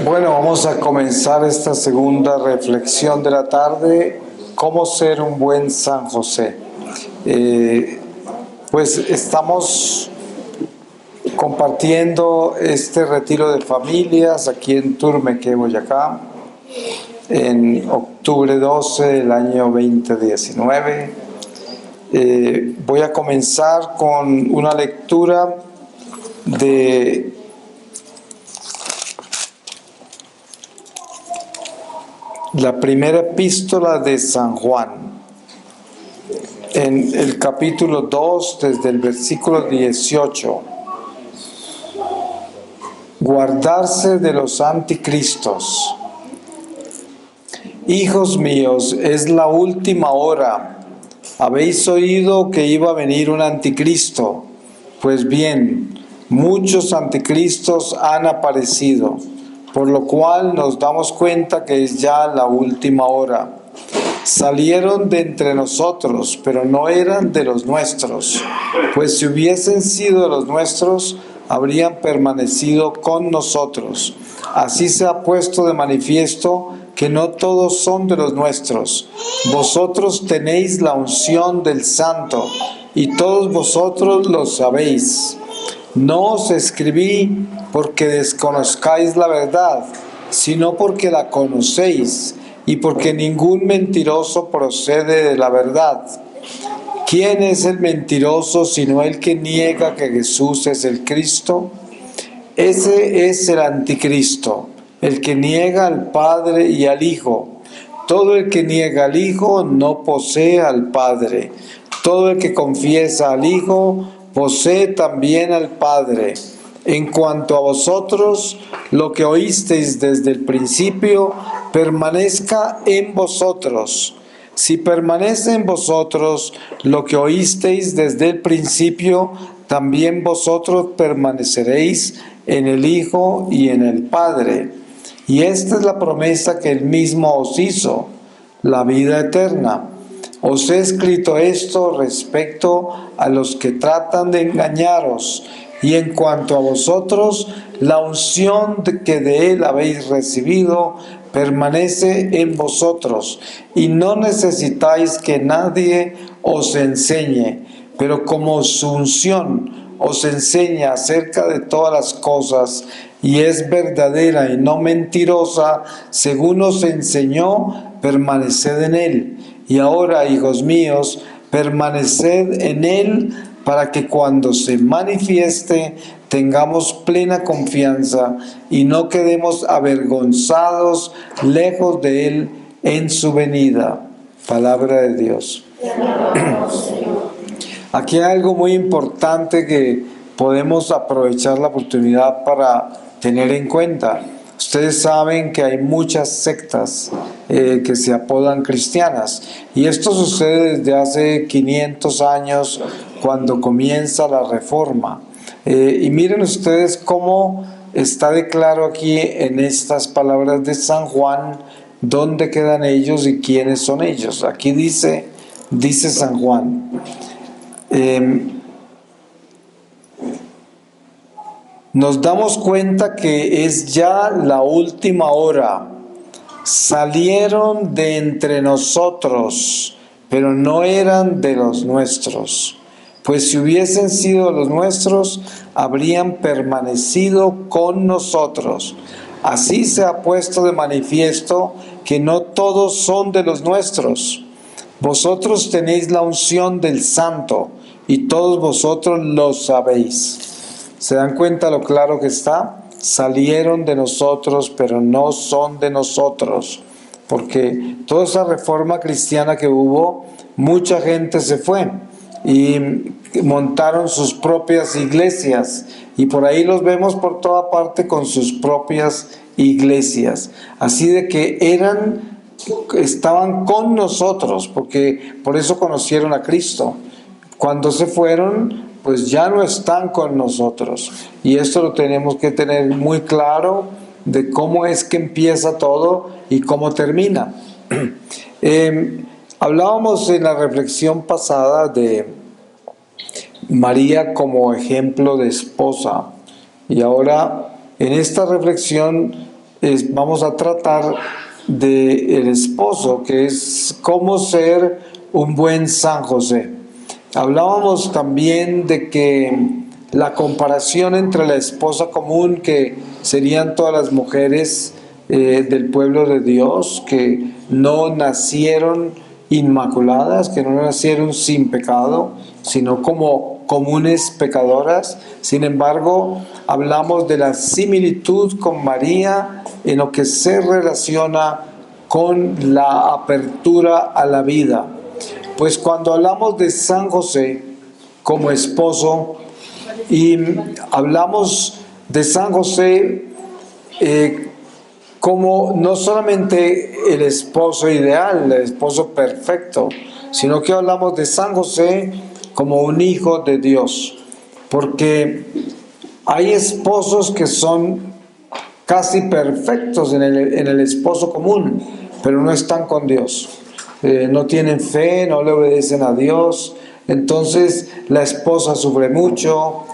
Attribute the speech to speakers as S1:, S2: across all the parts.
S1: Bueno, vamos a comenzar esta segunda reflexión de la tarde, cómo ser un buen San José. Pues estamos compartiendo este retiro de familias aquí en Turmeque, Boyacá, en octubre 12 del año 2019. Voy a comenzar con una lectura de la primera epístola de San Juan, en el capítulo 2, desde el versículo 18. Guardarse de los anticristos. Hijos míos, es la última hora. Habéis oído que iba a venir un anticristo. Pues bien, muchos anticristos han aparecido, por lo cual nos damos cuenta que es ya la última hora. Salieron de entre nosotros, pero no eran de los nuestros, pues si hubiesen sido de los nuestros, habrían permanecido con nosotros. Así se ha puesto de manifiesto que no todos son de los nuestros. Vosotros tenéis la unción del Santo, y todos vosotros lo sabéis. No os escribí porque desconozcáis la verdad, sino porque la conocéis, y porque ningún mentiroso procede de la verdad. ¿Quién es el mentiroso sino el que niega que Jesús es el Cristo? Ese es el anticristo, el que niega al Padre y al Hijo. Todo el que niega al Hijo no posee al Padre. Todo el que confiesa al Hijo posee también al Padre. En cuanto a vosotros, lo que oísteis desde el principio, permanezca en vosotros. Si permanece en vosotros lo que oísteis desde el principio, también vosotros permaneceréis en el Hijo y en el Padre. Y esta es la promesa que Él mismo os hizo, la vida eterna. Os he escrito esto respecto a los que tratan de engañaros, y en cuanto a vosotros, la unción que de Él habéis recibido permanece en vosotros, y no necesitáis que nadie os enseñe, pero como su unción os enseña acerca de todas las cosas, y es verdadera y no mentirosa, según os enseñó, permaneced en Él. Y ahora, hijos míos, permaneced en Él, para que cuando se manifieste tengamos plena confianza y no quedemos avergonzados lejos de Él en su venida. Palabra de Dios. Aquí hay algo muy importante que podemos aprovechar la oportunidad para tener en cuenta. Ustedes saben que hay muchas sectas que se apodan cristianas, y esto sucede desde hace 500 años, cuando comienza la Reforma. Y miren ustedes cómo está de claro aquí en estas palabras de San Juan, dónde quedan ellos y quiénes son ellos. Aquí dice San Juan, nos damos cuenta que es ya la última hora. Salieron de entre nosotros, pero no eran de los nuestros. Pues si hubiesen sido los nuestros, habrían permanecido con nosotros. Así se ha puesto de manifiesto que no todos son de los nuestros. Vosotros tenéis la unción del Santo, y todos vosotros lo sabéis. ¿Se dan cuenta lo claro que está? Salieron de nosotros, pero no son de nosotros. Porque toda esa reforma cristiana que hubo, mucha gente se fue y montaron sus propias iglesias, y por ahí los vemos por toda parte con sus propias iglesias. Así de que estaban con nosotros, porque por eso conocieron a Cristo. Cuando se fueron, pues ya no están con nosotros. Y esto lo tenemos que tener muy claro, de cómo es que empieza todo y cómo termina. Hablábamos en la reflexión pasada de María como ejemplo de esposa, y ahora en esta reflexión vamos a tratar del esposo, que es cómo ser un buen San José. Hablábamos también de que la comparación entre la esposa común, que serían todas las mujeres del pueblo de Dios, que no nacieron inmaculadas, que no nacieron sin pecado, sino como comunes pecadoras. Sin embargo, hablamos de la similitud con María en lo que se relaciona con la apertura a la vida. Pues cuando hablamos de San José como esposo, y hablamos de San José como no solamente el esposo ideal, el esposo perfecto, sino que hablamos de San José como un hijo de Dios, porque hay esposos que son casi perfectos en el esposo común, pero no están con Dios, no tienen fe, no le obedecen a Dios. Entonces la esposa sufre mucho,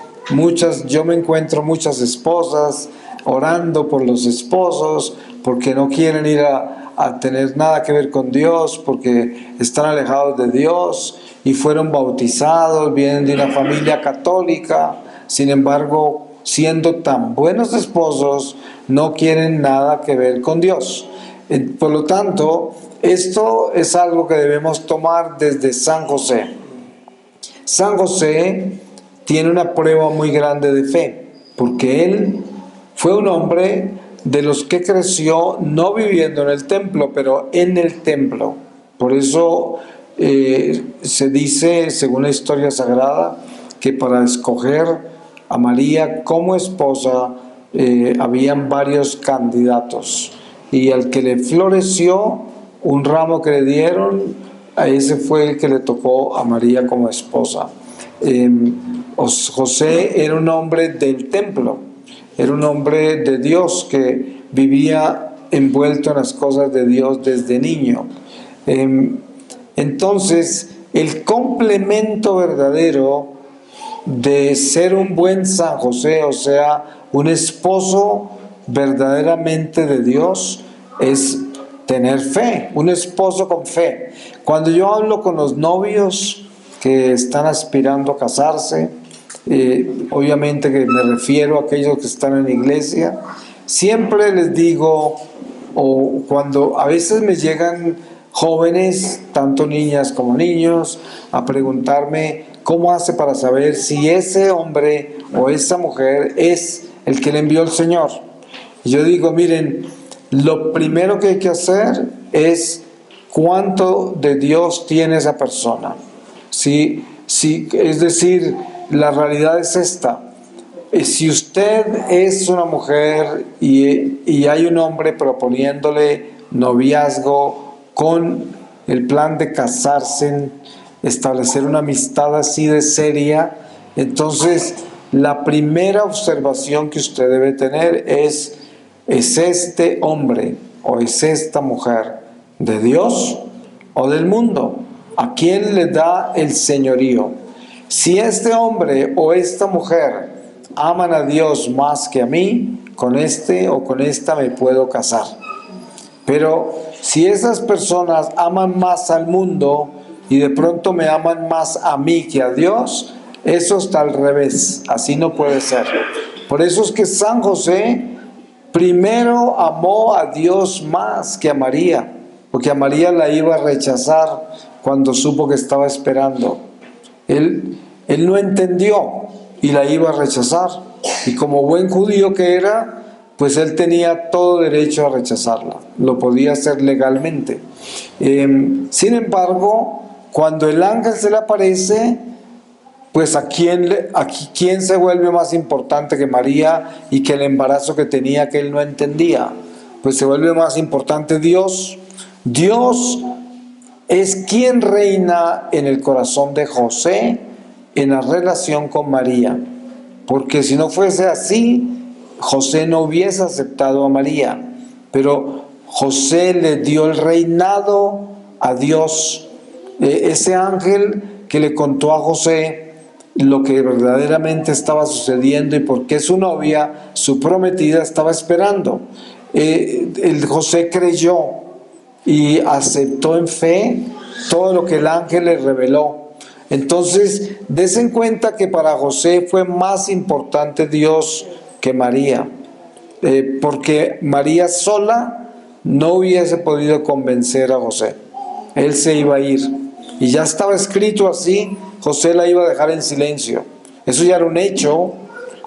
S1: yo me encuentro muchas esposas orando por los esposos, porque no quieren ir a tener nada que ver con Dios, porque están alejados de Dios y fueron bautizados, vienen de una familia católica, sin embargo, siendo tan buenos esposos, no quieren nada que ver con Dios. Por lo tanto, esto es algo que debemos tomar desde San José. San José tiene una prueba muy grande de fe, porque él fue un hombre de los que creció no viviendo en el templo, pero en el templo. Por eso se dice, según la historia sagrada, que para escoger a María como esposa habían varios candidatos, y al que le floreció un ramo que le dieron, a ese fue el que le tocó a María como esposa. José era un hombre del templo, era un hombre de Dios que vivía envuelto en las cosas de Dios desde niño. Entonces, el complemento verdadero de ser un buen San José, o sea, un esposo verdaderamente de Dios, es tener fe, un esposo con fe. Cuando yo hablo con los novios que están aspirando a casarse, obviamente que me refiero a aquellos que están en la iglesia, siempre les digo, o cuando a veces me llegan jóvenes, tanto niñas como niños, a preguntarme cómo hace para saber si ese hombre o esa mujer es el que le envió el Señor. Y yo digo, miren, lo primero que hay que hacer es cuánto de Dios tiene esa persona. Es decir, la realidad es esta. Si usted es una mujer y hay un hombre proponiéndole noviazgo con el plan de casarse, establecer una amistad así de seria, entonces la primera observación que usted debe tener ¿es este hombre o es esta mujer de Dios o del mundo? ¿A quién le da el señorío? Si este hombre o esta mujer aman a Dios más que a mí, con este o con esta me puedo casar. Pero si esas personas aman más al mundo y de pronto me aman más a mí que a Dios, eso está al revés, así no puede ser. Por eso es que San José primero amó a Dios más que a María, porque a María la iba a rechazar cuando supo que estaba esperando. Él no entendió y la iba a rechazar, y como buen judío que era, pues él tenía todo derecho a rechazarla, lo podía hacer legalmente. Sin embargo, cuando el ángel se le aparece, pues ¿quién se vuelve más importante que María y que el embarazo que tenía que él no entendía? Pues se vuelve más importante Dios. Dios es quien reina en el corazón de José en la relación con María, porque si no fuese así, José no hubiese aceptado a María, pero José le dio el reinado a Dios. Ese ángel que le contó a José lo que verdaderamente estaba sucediendo y por qué su novia, su prometida, estaba esperando. el José creyó y aceptó en fe todo lo que el ángel le reveló. Entonces, des en cuenta que para José fue más importante Dios que María, porque María sola no hubiese podido convencer a José. Él se iba a ir. Y ya estaba escrito así, José la iba a dejar en silencio. Eso ya era un hecho.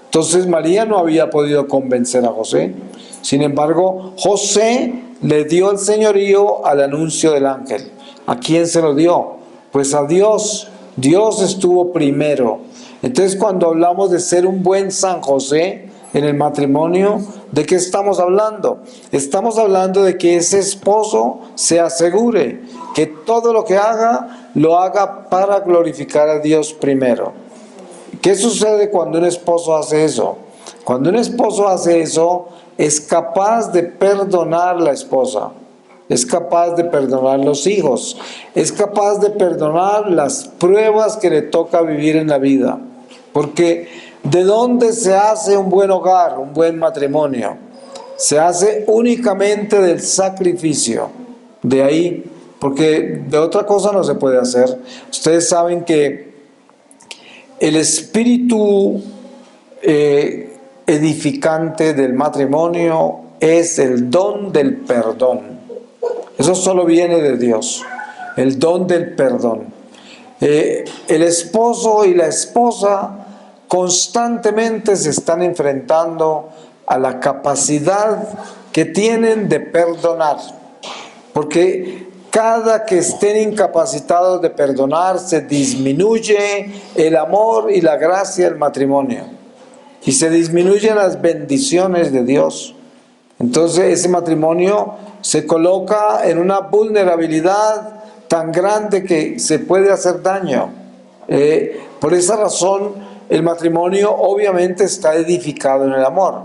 S1: Entonces María no había podido convencer a José. Sin embargo, José le dio el señorío al anuncio del ángel. ¿A quién se lo dio? Pues a Dios. Dios estuvo primero. Entonces, cuando hablamos de ser un buen San José en el matrimonio, ¿de qué estamos hablando? Estamos hablando de que ese esposo se asegure que todo lo que haga, lo haga para glorificar a Dios primero. ¿Qué sucede cuando un esposo hace eso? Cuando un esposo hace eso, es capaz de perdonar a la esposa, es capaz de perdonar los hijos, es capaz de perdonar las pruebas que le toca vivir en la vida. Porque ¿de dónde se hace un buen hogar, un buen matrimonio? Se hace únicamente del sacrificio. De ahí, porque de otra cosa no se puede hacer. Ustedes saben que el espíritu edificante del matrimonio es el don del perdón. Eso solo viene de Dios, el don del perdón. El esposo y la esposa constantemente se están enfrentando a la capacidad que tienen de perdonar, porque cada que estén incapacitados de perdonar, se disminuye el amor y la gracia del matrimonio, y se disminuyen las bendiciones de Dios. Entonces ese matrimonio se coloca en una vulnerabilidad tan grande que se puede hacer daño. Por esa razón, el matrimonio obviamente está edificado en el amor,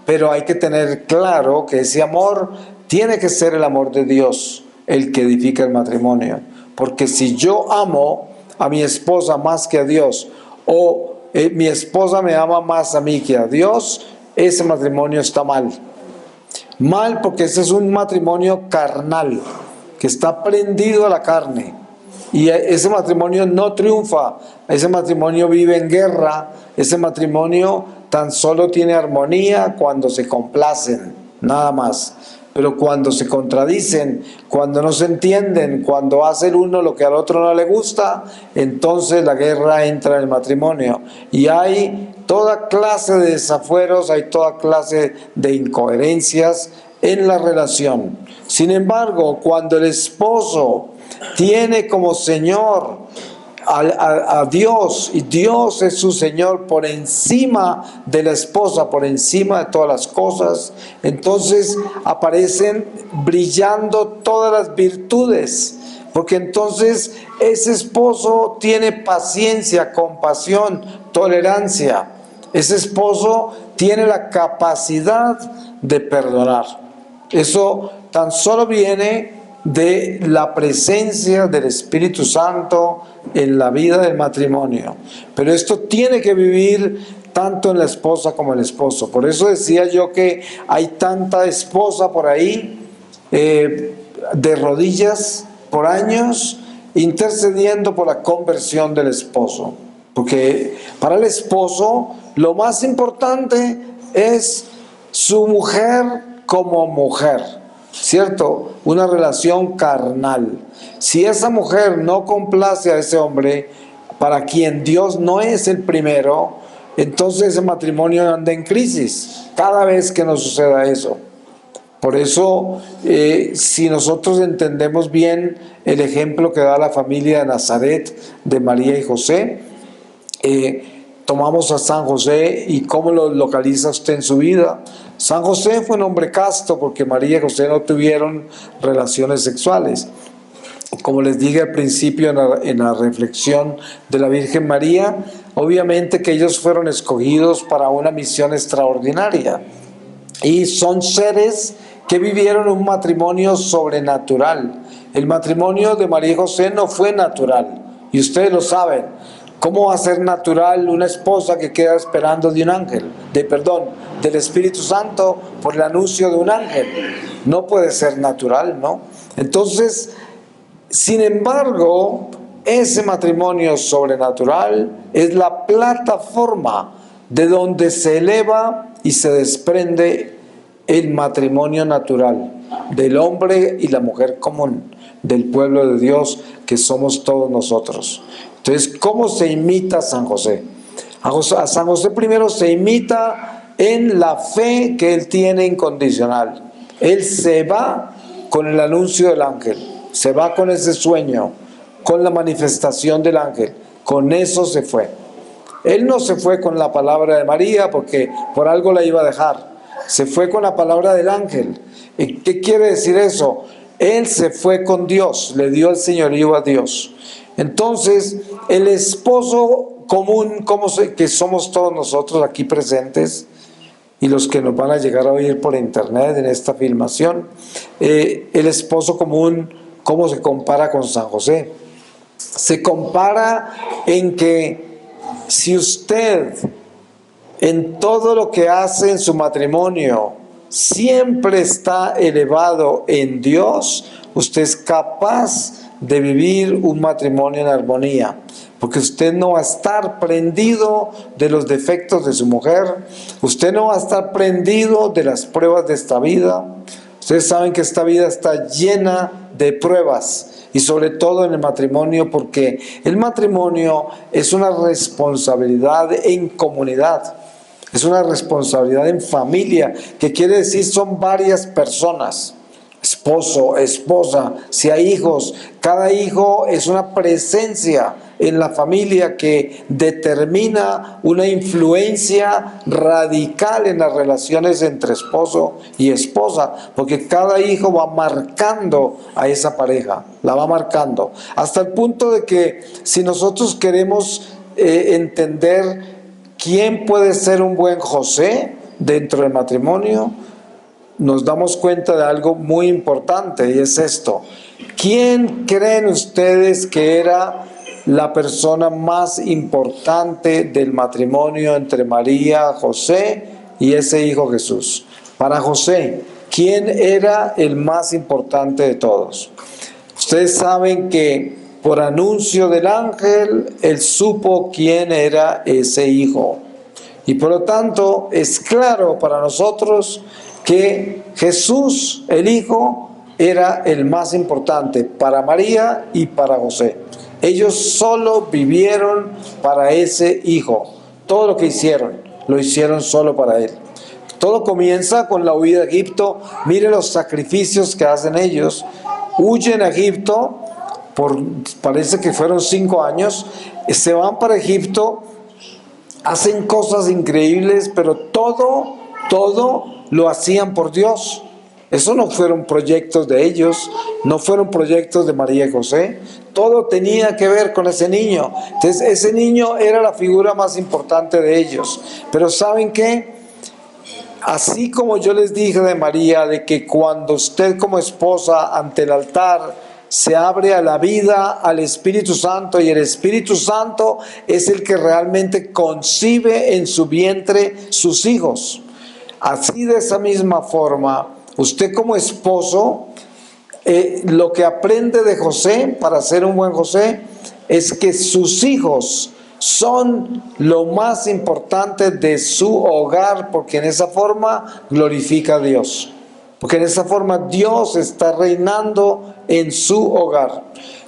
S1: pero hay que tener claro que ese amor tiene que ser el amor de Dios, el que edifica el matrimonio. Porque si yo amo a mi esposa más que a Dios, o mi esposa me ama más a mí que a Dios, ese matrimonio está mal. Mal, porque ese es un matrimonio carnal, que está prendido a la carne. Y ese matrimonio no triunfa, ese matrimonio vive en guerra, ese matrimonio tan solo tiene armonía cuando se complacen, nada más. Pero cuando se contradicen, cuando no se entienden, cuando hace el uno lo que al otro no le gusta, entonces la guerra entra en el matrimonio. Y hay toda clase de desafueros, hay toda clase de incoherencias en la relación. Sin embargo, cuando el esposo tiene como Señor a Dios, y Dios es su Señor por encima de la esposa, por encima de todas las cosas, entonces aparecen brillando todas las virtudes, porque entonces ese esposo tiene paciencia, compasión, tolerancia. Ese esposo tiene la capacidad de perdonar. Eso tan solo viene de la presencia del Espíritu Santo en la vida del matrimonio. Pero esto tiene que vivir tanto en la esposa como en el esposo. Por eso decía yo que hay tanta esposa por ahí de rodillas por años intercediendo por la conversión del esposo. Porque para el esposo lo más importante es su mujer como mujer, ¿cierto? Una relación carnal. Si esa mujer no complace a ese hombre, para quien Dios no es el primero, entonces ese matrimonio anda en crisis cada vez que nos suceda eso. Por eso, si nosotros entendemos bien el ejemplo que da la familia de Nazaret, de María y José, tomamos a San José y cómo lo localiza usted en su vida. San José fue un hombre casto porque María y José no tuvieron relaciones sexuales. Como les dije al principio en la reflexión de la Virgen María, obviamente que ellos fueron escogidos para una misión extraordinaria. Y son seres que vivieron un matrimonio sobrenatural. El matrimonio de María y José no fue natural. Y ustedes lo saben. ¿Cómo va a ser natural una esposa que queda esperando de un ángel? Del Espíritu Santo por el anuncio de un ángel. No puede ser natural, ¿no? Entonces, sin embargo, ese matrimonio sobrenatural es la plataforma de donde se eleva y se desprende el matrimonio natural del hombre y la mujer común, del pueblo de Dios que somos todos nosotros. Entonces, ¿cómo se imita a San José? A San José primero se imita en la fe que él tiene incondicional. Él se va con el anuncio del ángel, se va con ese sueño, con la manifestación del ángel, con eso se fue. Él no se fue con la palabra de María porque por algo la iba a dejar, se fue con la palabra del ángel. ¿Y qué quiere decir eso? Él se fue con Dios, le dio el señorío a Dios. Entonces, el esposo común, que somos todos nosotros aquí presentes, y los que nos van a llegar a oír por internet en esta filmación, el esposo común, ¿cómo se compara con San José? Se compara en que si usted en todo lo que hace en su matrimonio siempre está elevado en Dios, usted es capaz de vivir un matrimonio en armonía, porque usted no va a estar prendido de los defectos de su mujer, usted no va a estar prendido de las pruebas de esta vida. Ustedes saben que esta vida está llena de pruebas, y sobre todo en el matrimonio, porque el matrimonio es una responsabilidad en comunidad, es una responsabilidad en familia, que quiere decir son varias personas. Esposo, esposa, si hay hijos, cada hijo es una presencia en la familia que determina una influencia radical en las relaciones entre esposo y esposa, porque cada hijo va marcando a esa pareja, la va marcando, hasta el punto de que si nosotros queremos entender quién puede ser un buen José dentro del matrimonio, nos damos cuenta de algo muy importante, y es esto: ¿quién creen ustedes que era la persona más importante del matrimonio entre María, José y ese hijo Jesús? Para José, ¿quién era el más importante de todos? Ustedes saben que por anuncio del ángel, él supo quién era ese hijo, y por lo tanto es claro para nosotros que Jesús, el Hijo, era el más importante para María y para José. Ellos solo vivieron para ese Hijo. Todo lo que hicieron, lo hicieron solo para Él. Todo comienza con la huida de Egipto. Mire los sacrificios que hacen ellos. Huyen a Egipto, parece que fueron 5 años, se van para Egipto, hacen cosas increíbles, pero todo lo hacían por Dios. Eso no fueron proyectos de ellos, no fueron proyectos de María y José. Todo tenía que ver con ese niño. Entonces, ese niño era la figura más importante de ellos. Pero ¿saben qué? Así como yo les dije de María, de que cuando usted como esposa ante el altar se abre a la vida, al Espíritu Santo, y el Espíritu Santo es el que realmente concibe en su vientre sus hijos. Así, de esa misma forma, usted como esposo, lo que aprende de José para ser un buen José es que sus hijos son lo más importante de su hogar, porque en esa forma glorifica a Dios, porque en esa forma Dios está reinando en su hogar.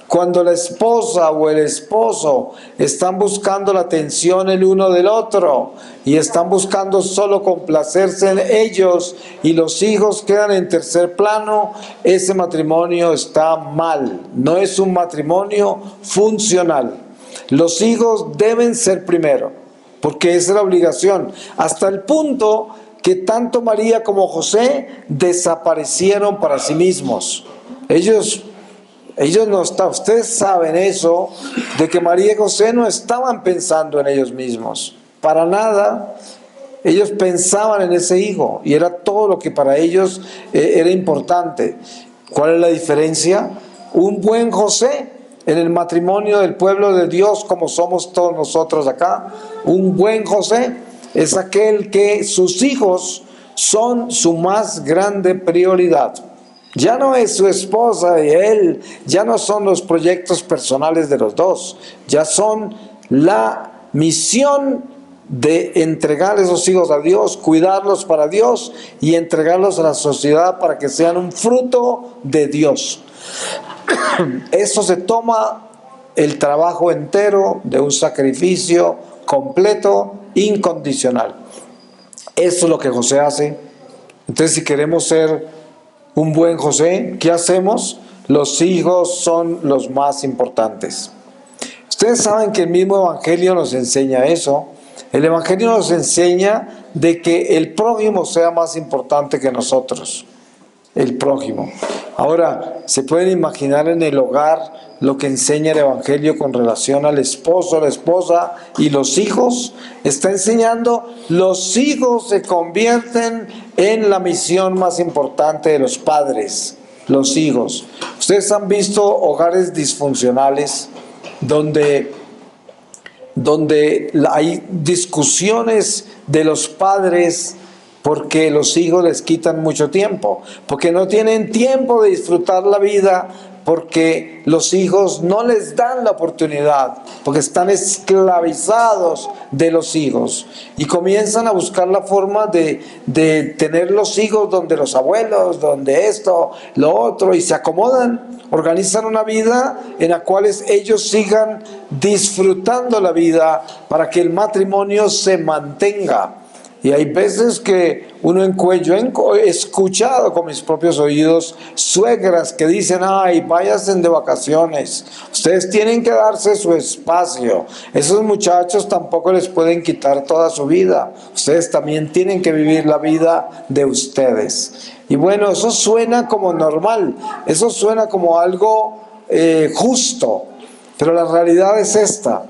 S1: Cuando la esposa o el esposo están buscando la atención el uno del otro y están buscando solo complacerse en ellos y los hijos quedan en tercer plano, ese matrimonio está mal. No es un matrimonio funcional. Los hijos deben ser primero, porque esa es la obligación. Hasta el punto que tanto María como José desaparecieron para sí mismos. Ellos no estaban, ustedes saben eso, de que María y José no estaban pensando en ellos mismos, para nada. Ellos pensaban en ese hijo, y era todo lo que para ellos era importante. ¿Cuál es la diferencia? Un buen José en el matrimonio del pueblo de Dios, como somos todos nosotros acá, un buen José es aquel que sus hijos son su más grande prioridad. Ya no es su esposa y él, ya no son los proyectos personales de los dos, ya son la misión de entregar esos hijos a Dios, cuidarlos para Dios y entregarlos a la sociedad para que sean un fruto de Dios. Eso se toma el trabajo entero de un sacrificio completo, incondicional. Eso es lo que José hace. Entonces, si queremos ser un buen José, ¿qué hacemos? Los hijos son los más importantes. Ustedes saben que el mismo Evangelio nos enseña eso. El Evangelio nos enseña de que el prójimo sea más importante que nosotros. El prójimo. Ahora, ¿se pueden imaginar en el hogar lo que enseña el Evangelio con relación al esposo, la esposa y los hijos? Está enseñando, los hijos se convierten en la misión más importante de los padres. Los hijos. Ustedes han visto hogares disfuncionales donde hay discusiones de los padres porque los hijos les quitan mucho tiempo, porque no tienen tiempo de disfrutar la vida, porque los hijos no les dan la oportunidad, porque están esclavizados de los hijos y comienzan a buscar la forma de tener los hijos donde los abuelos, donde esto, lo otro, y se acomodan, organizan una vida en la cual ellos sigan disfrutando la vida para que el matrimonio se mantenga. Y hay veces que yo he escuchado con mis propios oídos suegras que dicen, ay, váyanse de vacaciones, ustedes tienen que darse su espacio, esos muchachos tampoco les pueden quitar toda su vida, ustedes también tienen que vivir la vida de ustedes. Y bueno, eso suena como normal, eso suena como algo justo, pero la realidad es esta: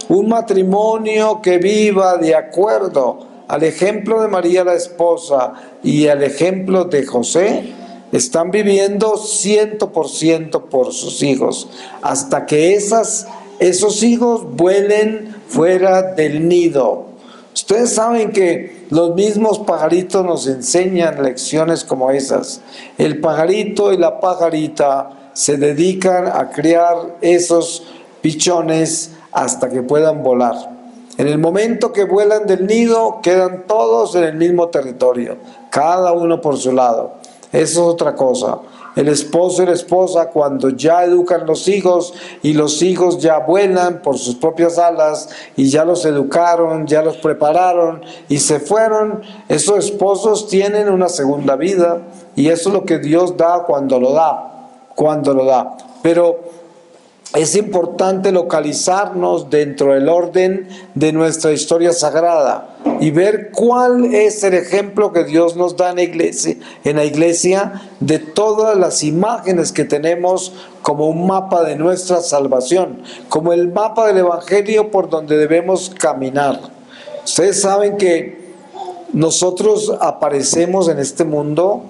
S1: un matrimonio que viva de acuerdo al ejemplo de María la esposa y al ejemplo de José, están viviendo 100% por sus hijos, hasta que esos hijos vuelen fuera del nido. Ustedes saben que los mismos pajaritos nos enseñan lecciones como esas. El pajarito y la pajarita se dedican a criar esos pichones hasta que puedan volar. En el momento que vuelan del nido, quedan todos en el mismo territorio, cada uno por su lado. Eso es otra cosa. El esposo y la esposa, cuando ya educan los hijos y los hijos ya vuelan por sus propias alas y ya los educaron, ya los prepararon y se fueron, esos esposos tienen una segunda vida, y eso es lo que Dios da cuando lo da. Pero es importante localizarnos dentro del orden de nuestra historia sagrada y ver cuál es el ejemplo que Dios nos da en la iglesia de todas las imágenes que tenemos como un mapa de nuestra salvación, como el mapa del Evangelio por donde debemos caminar. Ustedes saben que nosotros aparecemos en este mundo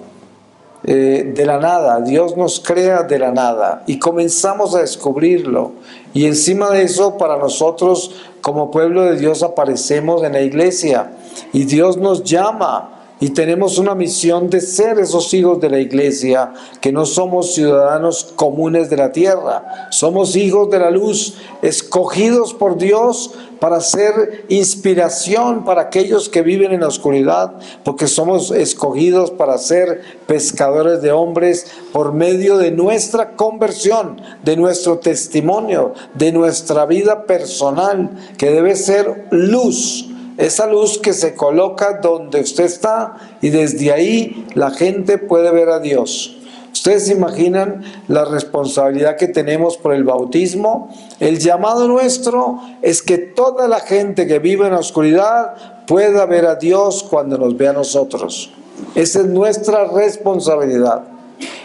S1: de la nada. Dios nos crea de la nada y comenzamos a descubrirlo, y encima de eso, para nosotros como pueblo de Dios aparecemos en la iglesia y Dios nos llama y tenemos una misión de ser esos hijos de la iglesia, que no somos ciudadanos comunes de la tierra, somos hijos de la luz, escogidos por Dios para ser inspiración para aquellos que viven en la oscuridad, porque somos escogidos para ser pescadores de hombres por medio de nuestra conversión, de nuestro testimonio, de nuestra vida personal, que debe ser luz. Esa luz que se coloca donde usted está y desde ahí la gente puede ver a Dios. ¿Ustedes se imaginan la responsabilidad que tenemos por el bautismo? El llamado nuestro es que toda la gente que vive en la oscuridad pueda ver a Dios cuando nos vea a nosotros. Esa es nuestra responsabilidad.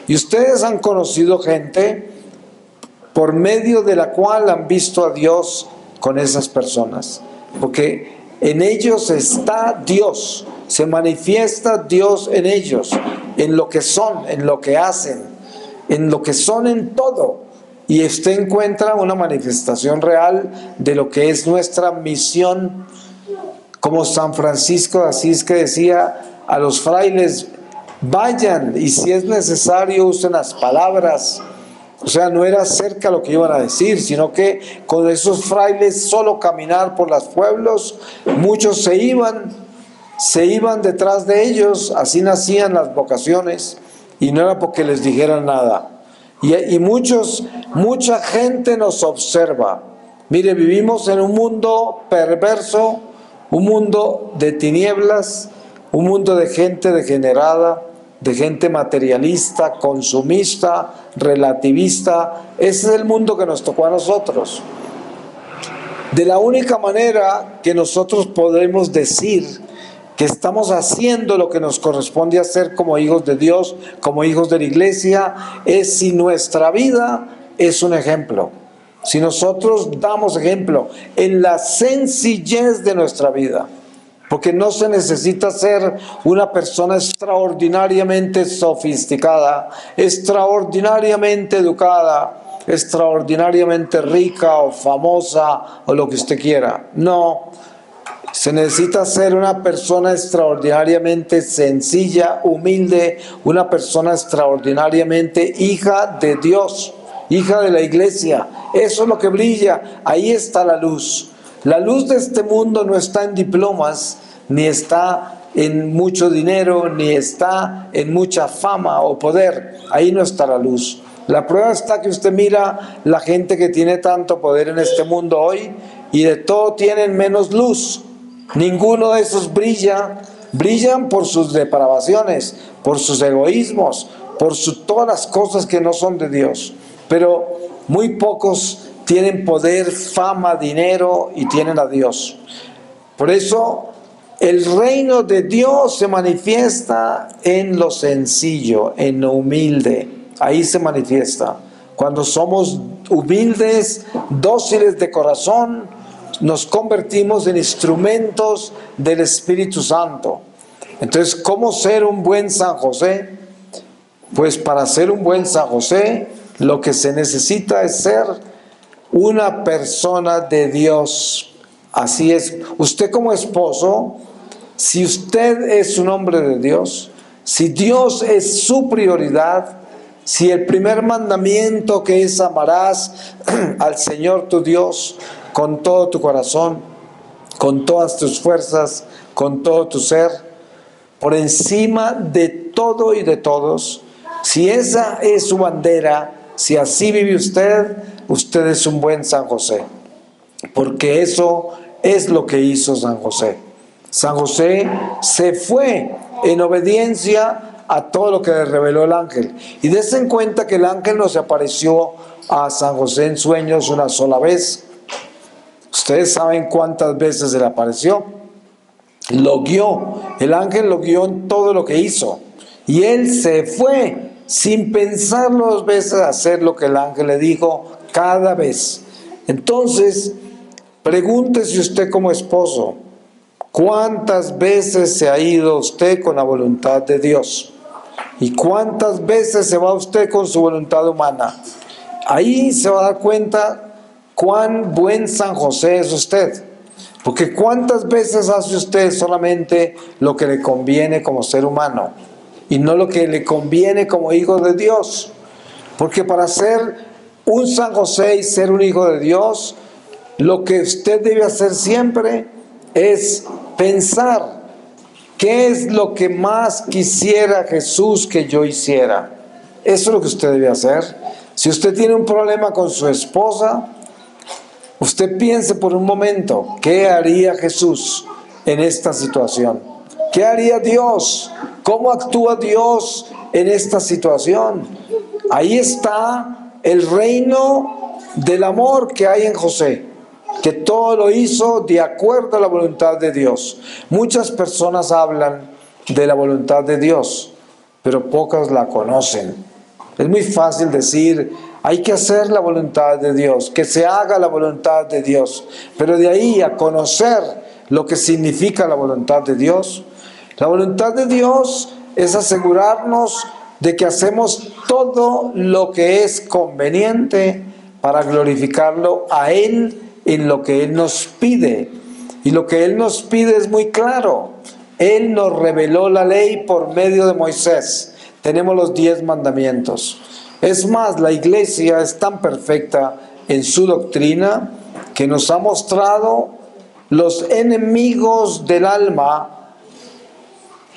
S1: Y ustedes han conocido gente por medio de la cual han visto a Dios con esas personas, porque en ellos está Dios, se manifiesta Dios en ellos, en lo que son, en lo que hacen, en lo que son en todo. y usted encuentra una manifestación real de lo que es nuestra misión, como San Francisco de Asís, que decía a los frailes: vayan y si es necesario usen las palabras. O sea, no era cerca lo que iban a decir, sino que con esos frailes solo caminar por los pueblos, muchos se iban detrás de ellos. Así nacían las vocaciones, y no era porque les dijeran nada. Y mucha gente nos observa. Mire, vivimos en un mundo perverso, un mundo de tinieblas, un mundo de gente degenerada, de gente materialista, consumista, relativista. Ese es el mundo que nos tocó a nosotros. De la única manera que nosotros podemos decir que estamos haciendo lo que nos corresponde hacer como hijos de Dios, como hijos de la Iglesia, es si nuestra vida es un ejemplo. Si nosotros damos ejemplo en la sencillez de nuestra vida. Porque no se necesita ser una persona extraordinariamente sofisticada, extraordinariamente educada, extraordinariamente rica o famosa o lo que usted quiera. No, se necesita ser una persona extraordinariamente sencilla, humilde, una persona extraordinariamente hija de Dios, hija de la Iglesia. Eso es lo que brilla, ahí está la luz. La luz de este mundo no está en diplomas, ni está en mucho dinero, ni está en mucha fama o poder. Ahí no está la luz. La prueba está que usted mira la gente que tiene tanto poder en este mundo hoy, y de todo tienen menos luz. Ninguno de esos brilla. Brillan por sus depravaciones, por sus egoísmos, por todas las cosas que no son de Dios. Pero muy pocos tienen poder, fama, dinero, y tienen a Dios. Por eso el reino de Dios se manifiesta en lo sencillo, en lo humilde. Ahí se manifiesta. Cuando somos humildes, dóciles de corazón, nos convertimos en instrumentos del Espíritu Santo. Entonces, ¿cómo ser un buen San José? Pues para ser un buen San José, lo que se necesita es ser una persona de Dios. Así es. Usted como esposo, si usted es un hombre de Dios, si Dios es su prioridad, si el primer mandamiento, que es amarás al Señor tu Dios con todo tu corazón, con todas tus fuerzas, con todo tu ser, por encima de todo y de todos, si esa es su bandera, si así vive usted, usted es un buen San José, porque eso es lo que hizo San José. San José se fue en obediencia a todo lo que le reveló el ángel. Y dense en cuenta que el ángel no se apareció a San José en sueños una sola vez. Ustedes saben cuántas veces se le apareció. Lo guió, el ángel lo guió en todo lo que hizo. Y él se fue sin pensar dos veces a hacer lo que el ángel le dijo cada vez. Entonces, pregúntese usted como esposo, ¿cuántas veces se ha ido usted con la voluntad de Dios? ¿Y cuántas veces se va usted con su voluntad humana? Ahí se va a dar cuenta cuán buen San José es usted. Porque ¿cuántas veces hace usted solamente lo que le conviene como ser humano y no lo que le conviene como hijo de Dios? Porque para ser un San José y ser un hijo de Dios, lo que usted debe hacer siempre es pensar: ¿qué es lo que más quisiera Jesús que yo hiciera? Eso es lo que usted debe hacer. Si usted tiene un problema con su esposa, usted piense por un momento, ¿qué haría Jesús en esta situación? ¿Qué haría Dios? ¿Cómo actúa Dios en esta situación? Ahí está el reino del amor que hay en José, que todo lo hizo de acuerdo a la voluntad de Dios. Muchas personas hablan de la voluntad de Dios, pero pocas la conocen. Es muy fácil decir: hay que hacer la voluntad de Dios, que se haga la voluntad de Dios. Pero de ahí a conocer lo que significa la voluntad de Dios. La voluntad de Dios es asegurarnos de que hacemos todo lo que es conveniente para glorificarlo a Él en lo que Él nos pide. Y lo que Él nos pide es muy claro. Él nos reveló la ley por medio de Moisés. Tenemos los 10 mandamientos. Es más, la iglesia es tan perfecta en su doctrina que nos ha mostrado los enemigos del alma,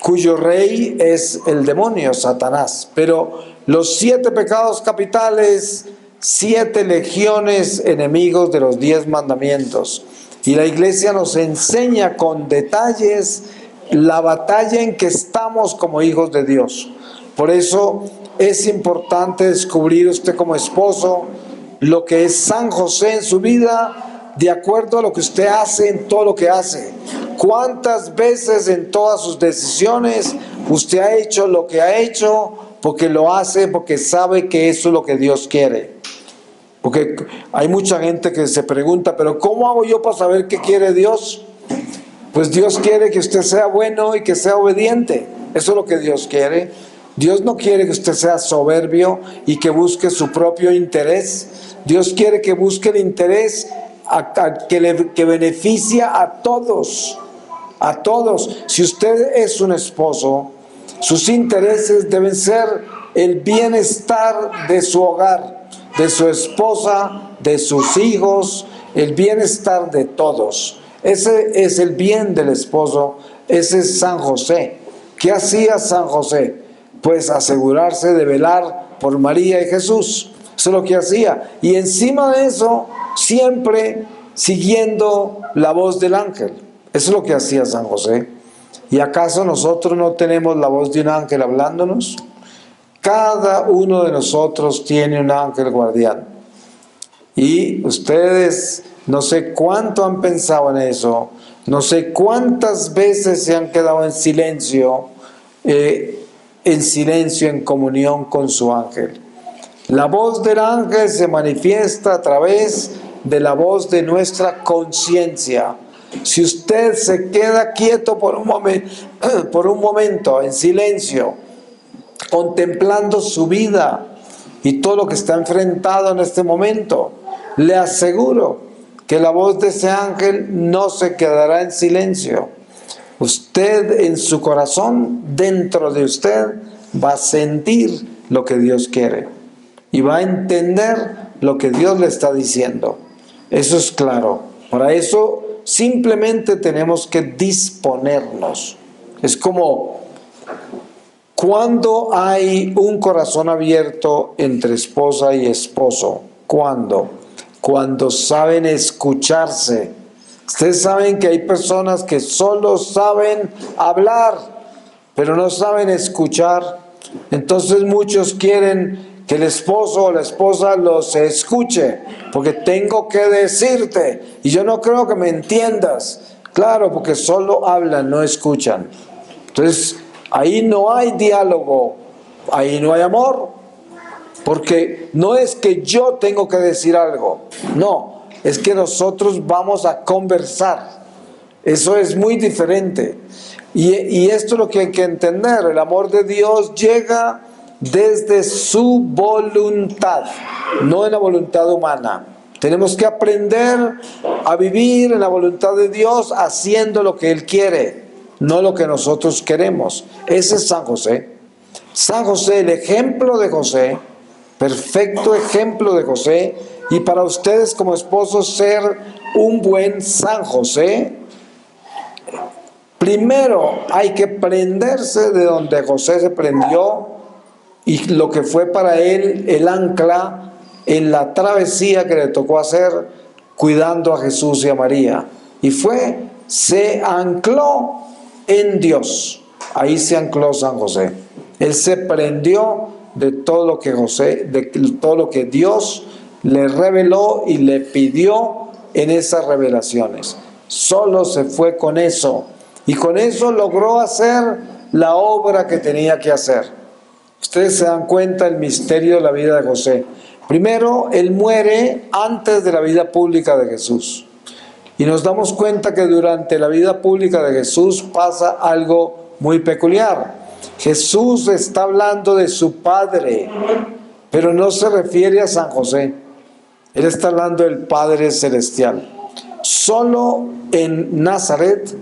S1: cuyo rey es el demonio, Satanás. Pero los 7 pecados capitales, 7 legiones enemigos de los 10 mandamientos. Y la iglesia nos enseña con detalles la batalla en que estamos como hijos de Dios. Por eso es importante descubrir usted como esposo lo que es San José en su vida, de acuerdo a lo que usted hace en todo lo que hace. ¿Cuántas veces en todas sus decisiones usted ha hecho lo que ha hecho porque lo hace, porque sabe que eso es lo que Dios quiere? Porque hay mucha gente que se pregunta, pero ¿cómo hago yo para saber qué quiere Dios? Pues Dios quiere que usted sea bueno y que sea obediente. Eso es lo que Dios quiere. Dios no quiere que usted sea soberbio y que busque su propio interés. Dios quiere que busque el interés que beneficia a todos. A todos. Si usted es un esposo, sus intereses deben ser el bienestar de su hogar, de su esposa, de sus hijos, el bienestar de todos. Ese es el bien del esposo, ese es San José. ¿Qué hacía San José? Pues asegurarse de velar por María y Jesús. Eso es lo que hacía. Y encima de eso, siempre siguiendo la voz del ángel. Eso es lo que hacía San José. ¿Y acaso nosotros no tenemos la voz de un ángel hablándonos? Cada uno de nosotros tiene un ángel guardián. Y ustedes no sé cuánto han pensado en eso, no sé cuántas veces se han quedado en silencio en comunión con su ángel. La voz del ángel se manifiesta a través de la voz de nuestra conciencia. Si usted se queda quieto por un momento en silencio, contemplando su vida y todo lo que está enfrentado en este momento, le aseguro que la voz de ese ángel no se quedará en silencio. Usted en su corazón, dentro de usted, va a sentir lo que Dios quiere y va a entender lo que Dios le está diciendo. Eso es claro. Para eso simplemente tenemos que disponernos. Es como cuando hay un corazón abierto entre esposa y esposo. ¿Cuándo? Cuando saben escucharse. Ustedes saben que hay personas que solo saben hablar, pero no saben escuchar. Entonces muchos quieren que el esposo o la esposa los escuche, porque tengo que decirte, y yo no creo que me entiendas. Claro, porque solo hablan, no escuchan. Entonces, ahí no hay diálogo, ahí no hay amor, porque no es que yo tengo que decir algo, no, es que nosotros vamos a conversar. Eso es muy diferente. Y esto es lo que hay que entender. El amor de Dios llega desde su voluntad, no en la voluntad humana. Tenemos que aprender a vivir en la voluntad de Dios haciendo lo que Él quiere, no lo que nosotros queremos. Ese es San José. San José, el ejemplo de José, perfecto ejemplo de José. Y para ustedes como esposos ser un buen San José, primero hay que prenderse de donde José se prendió y lo que fue para él el ancla en la travesía que le tocó hacer cuidando a Jesús y a María. Y se ancló en Dios. Ahí se ancló San José. Él se prendió de todo lo que Dios le reveló y le pidió en esas revelaciones. Solo se fue con eso. Y con eso logró hacer la obra que tenía que hacer. Ustedes se dan cuenta del misterio de la vida de José. Primero, él muere antes de la vida pública de Jesús. Y nos damos cuenta que durante la vida pública de Jesús pasa algo muy peculiar. Jesús está hablando de su Padre, pero no se refiere a San José. Él está hablando del Padre Celestial. Solo en Nazaret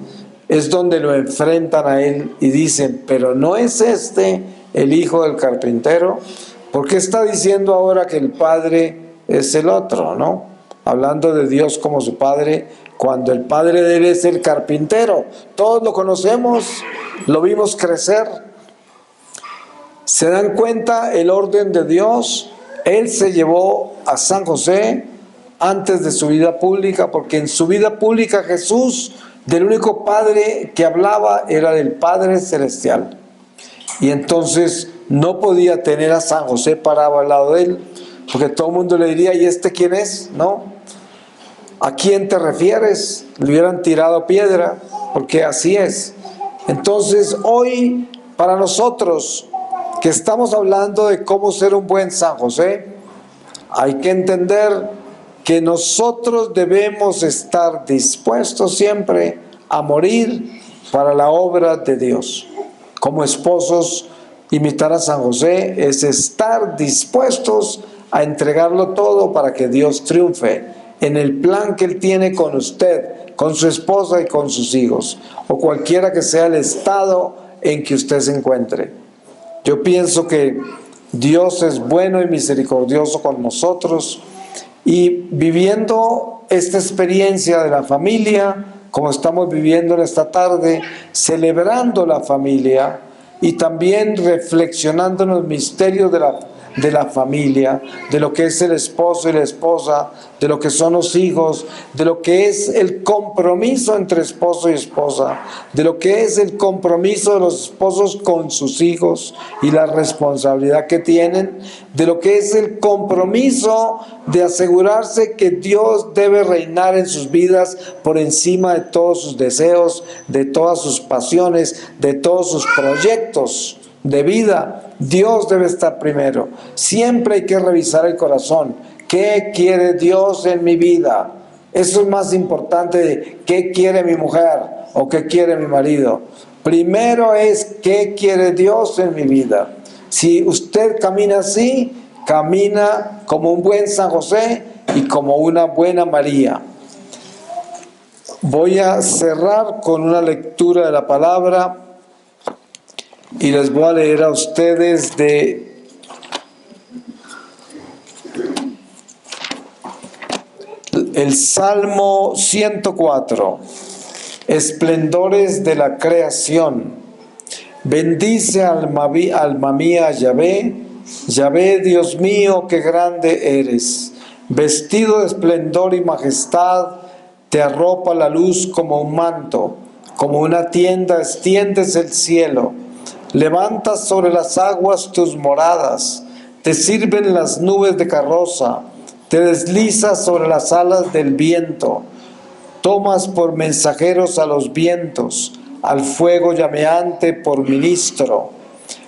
S1: es donde lo enfrentan a él y dicen, pero ¿no es este el hijo del carpintero? ¿Por qué está diciendo ahora que el Padre es el otro, no? Hablando de Dios como su Padre, cuando el Padre de él es el carpintero. Todos lo conocemos, lo vimos crecer. ¿Se dan cuenta el orden de Dios? Él se llevó a San José antes de su vida pública, porque en su vida pública Jesús, del único Padre que hablaba, era del Padre Celestial. Y entonces no podía tener a San José parado al lado de él, porque todo el mundo le diría, ¿y este quién es? ¿No? ¿A quién te refieres? Le hubieran tirado piedra, porque así es. Entonces hoy, para nosotros, que estamos hablando de cómo ser un buen San José, hay que entender que nosotros debemos estar dispuestos siempre a morir para la obra de Dios. Como esposos, imitar a San José es estar dispuestos a entregarlo todo para que Dios triunfe en el plan que Él tiene con usted, con su esposa y con sus hijos, o cualquiera que sea el estado en que usted se encuentre. Yo pienso que Dios es bueno y misericordioso con nosotros, y viviendo esta experiencia de la familia, como estamos viviendo en esta tarde, celebrando la familia y también reflexionando en los misterios de la familia, de lo que es el esposo y la esposa, de lo que son los hijos, de lo que es el compromiso entre esposo y esposa, de lo que es el compromiso de los esposos con sus hijos y la responsabilidad que tienen, de lo que es el compromiso de asegurarse que Dios debe reinar en sus vidas por encima de todos sus deseos, de todas sus pasiones, de todos sus proyectos de vida. Dios debe estar primero. Siempre hay que revisar el corazón. ¿Qué quiere Dios en mi vida? Eso es más importante de qué quiere mi mujer o qué quiere mi marido. Primero es qué quiere Dios en mi vida. Si usted camina así, camina como un buen San José y como una buena María. Voy a cerrar con una lectura de la palabra y les voy a leer a ustedes de el Salmo 104, esplendores de la creación. Bendice alma mía Yahvé, Yahvé Dios mío, qué grande eres. Vestido de esplendor y majestad, te arropa la luz como un manto, como una tienda extiendes el cielo. Levantas sobre las aguas tus moradas, te sirven las nubes de carroza, te deslizas sobre las alas del viento, tomas por mensajeros a los vientos, al fuego llameante por ministro.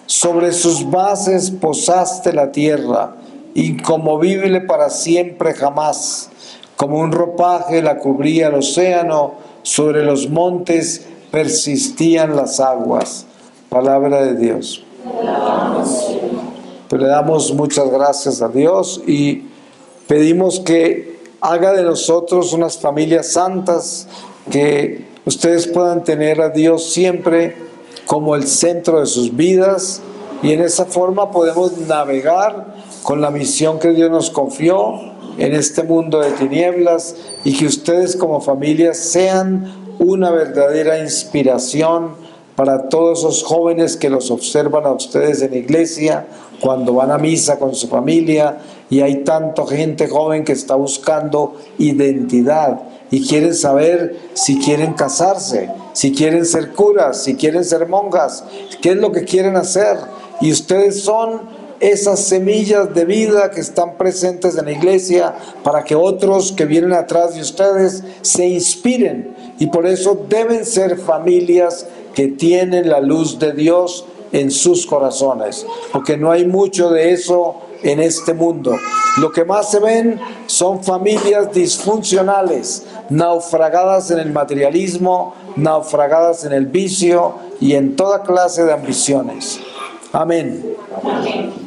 S1: Sobre sus bases posaste la tierra, inconmovible para siempre jamás. Como un ropaje la cubría el océano, sobre los montes persistían las aguas. Palabra de Dios. Pues le damos muchas gracias a Dios y pedimos que haga de nosotros unas familias santas, que ustedes puedan tener a Dios siempre como el centro de sus vidas, y en esa forma podemos navegar con la misión que Dios nos confió en este mundo de tinieblas, y que ustedes como familia sean una verdadera inspiración para todos esos jóvenes que los observan a ustedes en la iglesia, cuando van a misa con su familia, y hay tanta gente joven que está buscando identidad y quieren saber si quieren casarse, si quieren ser curas, si quieren ser monjas, qué es lo que quieren hacer. Y ustedes son esas semillas de vida que están presentes en la iglesia para que otros que vienen atrás de ustedes se inspiren, y por eso deben ser familias que tienen la luz de Dios en sus corazones, porque no hay mucho de eso en este mundo. Lo que más se ven son familias disfuncionales, naufragadas en el materialismo, naufragadas en el vicio y en toda clase de ambiciones. Amén. Amén.